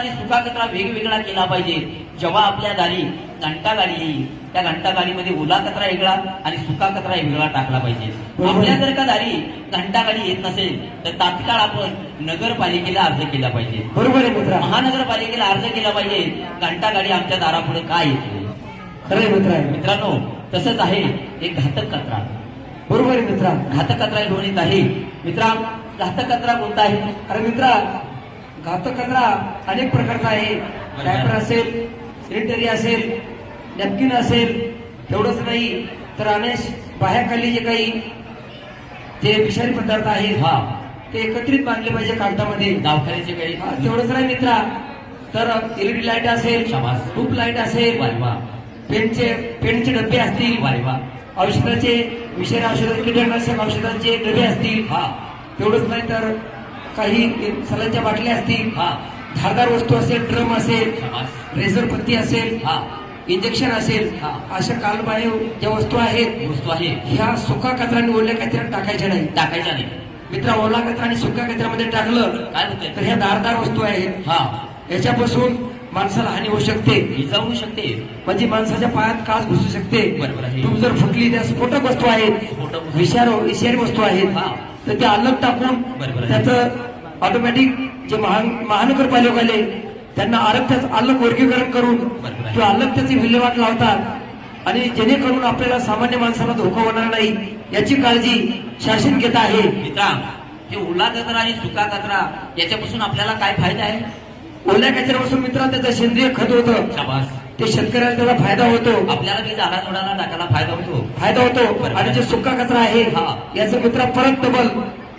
आणि सुका कचरा वेगवेगळा केला पाहिजे. जेव्हा आपल्या दारी घंटा गाडी येईल त्या घंटा गाडीमध्ये ओला कचरा वेगळा आणि सुका कचरा वेगळा टाकला पाहिजे. आपल्या जर का दारी घंटा गाडी येत नसेल तर तात्काळ आपण नगरपालिकेला अर्ज केला पाहिजे. बरोबर आहे मित्रा. महानगरपालिकेला अर्ज केला पाहिजे. घंटा गाडी आमच्या दारापुढे काय येते. खरंय मित्रा. मित्रांनो तसंच आहे एक घातक कचरा. बरोबर आहे मित्रा. घातक कचरा घेऊन येत आहे. मित्रा घातक कचरा कोणता आहे? अरे मित्रा घातक कचरा अनेक प्रकारचा आहे. डायपर असेल, सॅनिटरी असेल, नॅपकिन असेल. एवढंच नाही तर अनेक बाह्याखाली जे काही जे विषारी पदार्थ आहेत ते एकत्रित बांधले पाहिजे कागदामध्ये. दवाखान्याचे काही तेवढंच नाही मित्रा तर एलईडी लाईट असेल, ट्यूब लाईट असेल, पेनचे डबे असतील, औषधाचे विषारी औषधाचे कीटकनाशक औषधांचे डबे असतील. तेवढंच नाही तर काही सलांच्या बाटल्या असतील, धारदार वस्तू असेल, ड्रम असेल, रेझर पत्ती असेल, इंजेक्शन असेल, अशा कालबाह्य ज्या वस्तू आहेत ह्या सुका कचरा आणि ओल्या कचऱ्यात टाकायच्या नाही. मित्रा ओला कचरा आणि सुका कचऱ्यामध्ये टाकलं काय होतं तर ह्या धारदार वस्तू आहेत याच्यापासून माणसाला हानी होऊ शकते, इजा होऊ शकते. म्हणजे माणसाच्या पायात काच घुसू शकते. बरोबर आहे. ट्यूब जर फुटली त्या स्फोटक वस्तू आहेत, विषारी वस्तू आहेत तर त्या अलग टाकून त्याचं ऑटोमॅटिक जे महानगरपालिकाले त्यांना अलग वर्गीकरण करून किंवा अलग त्याची विल्हेवाट लावतात आणि जेणेकरून आपल्याला सामान्य माणसाला धोका होणार नाही याची काळजी शासन घेत आहे. मित्रा हे ओला कचरा आणि सुका कचरा याच्यापासून आपल्याला काय फायदा आहे? ओल्या कचऱ्यापासून मित्रा त्याचं सेंद्रिय खत होतं. ते शेतकऱ्याला त्याचा फायदा होतो. आपल्याला ते झाडाझुडाला टाकायला फायदा होतो. आणि जे सुका कचरा आहे याचं मित्रा परत डबल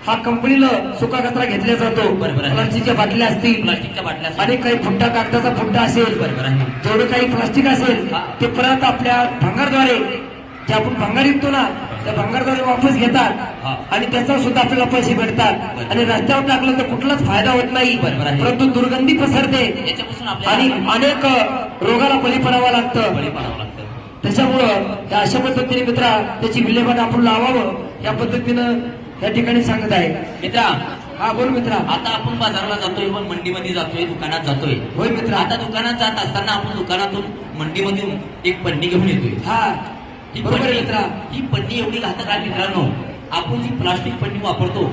हा कंपनीला सुका कचरा घेतला जातो. प्लास्टिकच्या बाटल्या असतील, आणि काही फुट्टा कागदाचा फुट्टा असेल, जेवढं काही प्लास्टिक असेल ते परत आपल्या भंगारद्वारे जे आपण भंगार विकतो ना त्या भंगारद्वारे वापस घेतात आणि त्याचा सुद्धा आपल्याला पैसे भेटतात. आणि रस्त्यावर टाकलं तर कुठलाच फायदा होत नाही, परंतु दुर्गंधी पसरते आणि अनेक रोगाला बळी पडावं लागतं. त्याच्यामुळं अशा पद्धतीने मित्रा त्याची विल्हेवाट आपण लावावं या पद्धतीनं या ठिकाणी सांगत आहे. मित्रा बोल मित्रा. आता आपण बाजाराला जातोय, पण मंडीमध्ये जातोय, दुकानात जातोय. होय मित्रा. आता दुकानात जात असताना आपण दुकानातून मंडीमधून एक पन्नी घेऊन येतोय. ही पन्नी एवढी घातक आहे मित्रांनो. आपण जी प्लास्टिक पन्नी वापरतो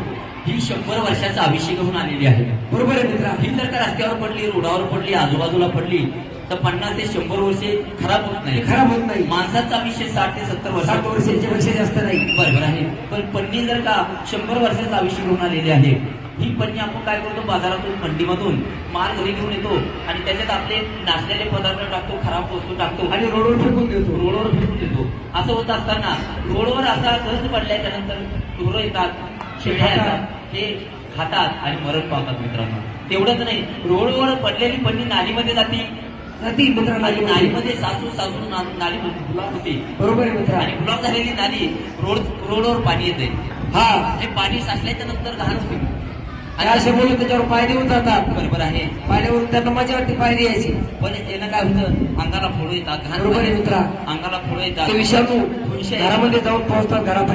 ही 100 वर्षाचा आयुष्य घेऊन आलेली आहे. बरोबर आहे मित्रा. ही जर का रस्त्यावर पडली, रोडावर पडली, आजूबाजूला पडली तर 50 ते 100 वर्षे खराब होत नाही. माणसाचा आयुष्य 60 ते 70 वर्षाच्या पेक्षा जास्त नाही. बरोबर आहे. पण पन्नी जर का 100 वर्षाचं आयुष्य घेऊन आलेली आहे. ही पन्नी आपण काय करतो, बाजारातून मंडीमधून माल घरी घेऊन येतो आणि त्याच्यात आपले नाचलेले पदार्थ टाकतो, खराब वस्तू टाकतो आणि रोडवर फेकून देतो. असं होत असताना रोडवर असा गंज पडल्याच्या नंतर ढोरं येतात, शेळ्या येतात, हे खातात आणि मरण पावतात. मित्रांनो तेवढंच नाही, रोडवर पडलेली पन्नी नालीमध्ये जाते आणि नालीमध्ये सासू नालीमध्ये गुलाब होते. बरोबर आहे मित्रा. आणि गुलाब झालेली नाली रोडवर पाणी येते. हे पाणी साचल्याच्या नंतर घाण होते आणि असे बोलून त्याच्यावर पाय देऊन जातात. बरोबर आहे. पाण्यावरून त्यांना मजा वाटते पाय द्यायची, पण यानं काय होतं, अंगाला फोडं येतात. बरोबर आहे मित्रा. अंगाला फोडं येतात. ते विषाणू घरामध्ये जाऊन पोहोचतात घरापर्यंत.